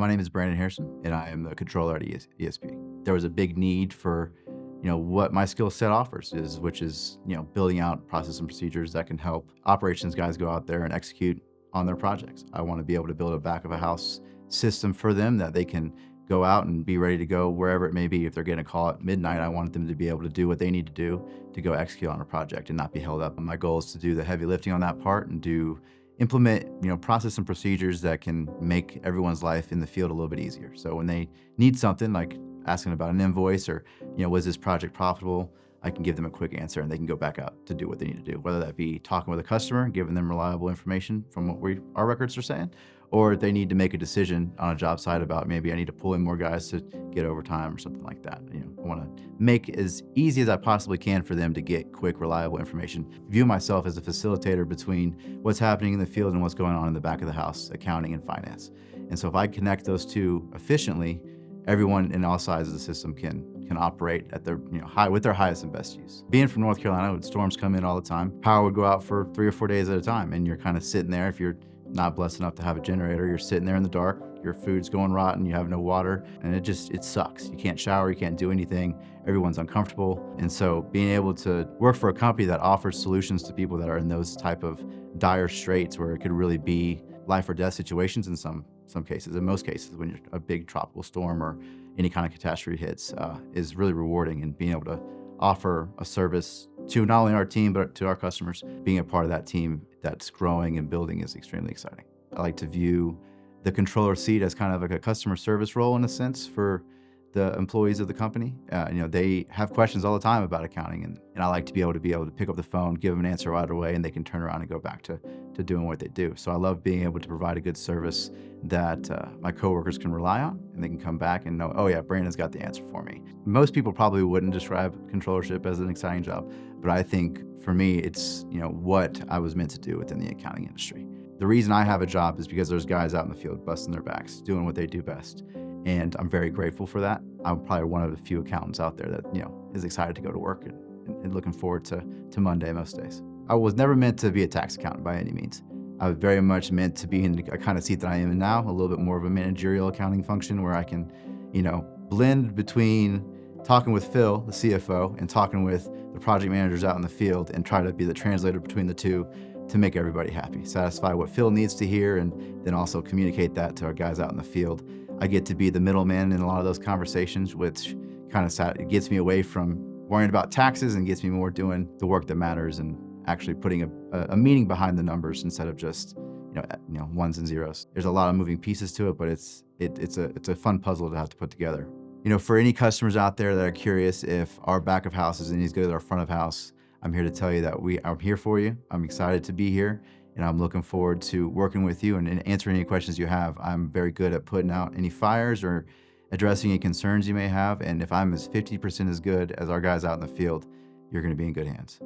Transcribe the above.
My name is Brandon Harrison, and I am the controller at ESP. There was a big need for, what my skill set offers which is, building out process and procedures that can help operations guys go out there and execute on their projects. I want to be able to build a back of a house system for them that they can go out and be ready to go wherever it may be. If they're getting a call at midnight, I want them to be able to do what they need to do to go execute on a project and not be held up. My goal is to do the heavy lifting on that part and implement, process and procedures that can make everyone's life in the field a little bit easier. So when they need something like asking about an invoice or, was this project profitable? I can give them a quick answer and they can go back out to do what they need to do, whether that be talking with a customer, giving them reliable information from what our records are saying, or if they need to make a decision on a job site about maybe I need to pull in more guys to get overtime or something like that. I want to make as easy as I possibly can for them to get quick, reliable information. View myself as a facilitator between what's happening in the field and what's going on in the back of the house, accounting and finance. And so if I connect those two efficiently, everyone in all sides of the system can operate at their with their highest and best use. Being from North Carolina, storms come in all the time. Power would go out for 3 or 4 days at a time, and you're kind of sitting there. If you're not blessed enough to have a generator, you're sitting there in the dark. Your food's going rotten. You have no water, and it sucks. You can't shower. You can't do anything. Everyone's uncomfortable, and so being able to work for a company that offers solutions to people that are in those type of dire straits, where it could really be life or death situations in some cases, in most cases, when you're a big tropical storm or any kind of catastrophe hits, is really rewarding. And being able to offer a service to not only our team, but to our customers, being a part of that team that's growing and building is extremely exciting. I like to view the controller seat as kind of like a customer service role in a sense for the employees of the company. They have questions all the time about accounting, and I like to be able to pick up the phone, give them an answer right away, and they can turn around and go back to doing what they do. So I love being able to provide a good service that my coworkers can rely on, and they can come back and know, oh yeah, Brandon's got the answer for me. Most people probably wouldn't describe controllership as an exciting job, but I think for me, it's what I was meant to do within the accounting industry. The reason I have a job is because there's guys out in the field busting their backs, doing what they do best. And I'm very grateful for that. I'm probably one of the few accountants out there that, is excited to go to work and looking forward to Monday most days. I was never meant to be a tax accountant by any means. I was very much meant to be in a kind of seat that I am in now, a little bit more of a managerial accounting function where I can, blend between talking with Phil, the CFO, and talking with the project managers out in the field and try to be the translator between the two to make everybody happy, satisfy what Phil needs to hear, and then also communicate that to our guys out in the field. I get to be the middleman in a lot of those conversations, which kind of gets me away from worrying about taxes and gets me more doing the work that matters and actually putting a meaning behind the numbers instead of just ones and zeros. There's a lot of moving pieces to it, but it's a fun puzzle to have to put together. For any customers out there that are curious if our back of house is any as good as our front of house, I'm here to tell you that I'm here for you. I'm excited to be here, and I'm looking forward to working with you and answering any questions you have. I'm very good at putting out any fires or addressing any concerns you may have. And if I'm as 50% as good as our guys out in the field, you're going to be in good hands.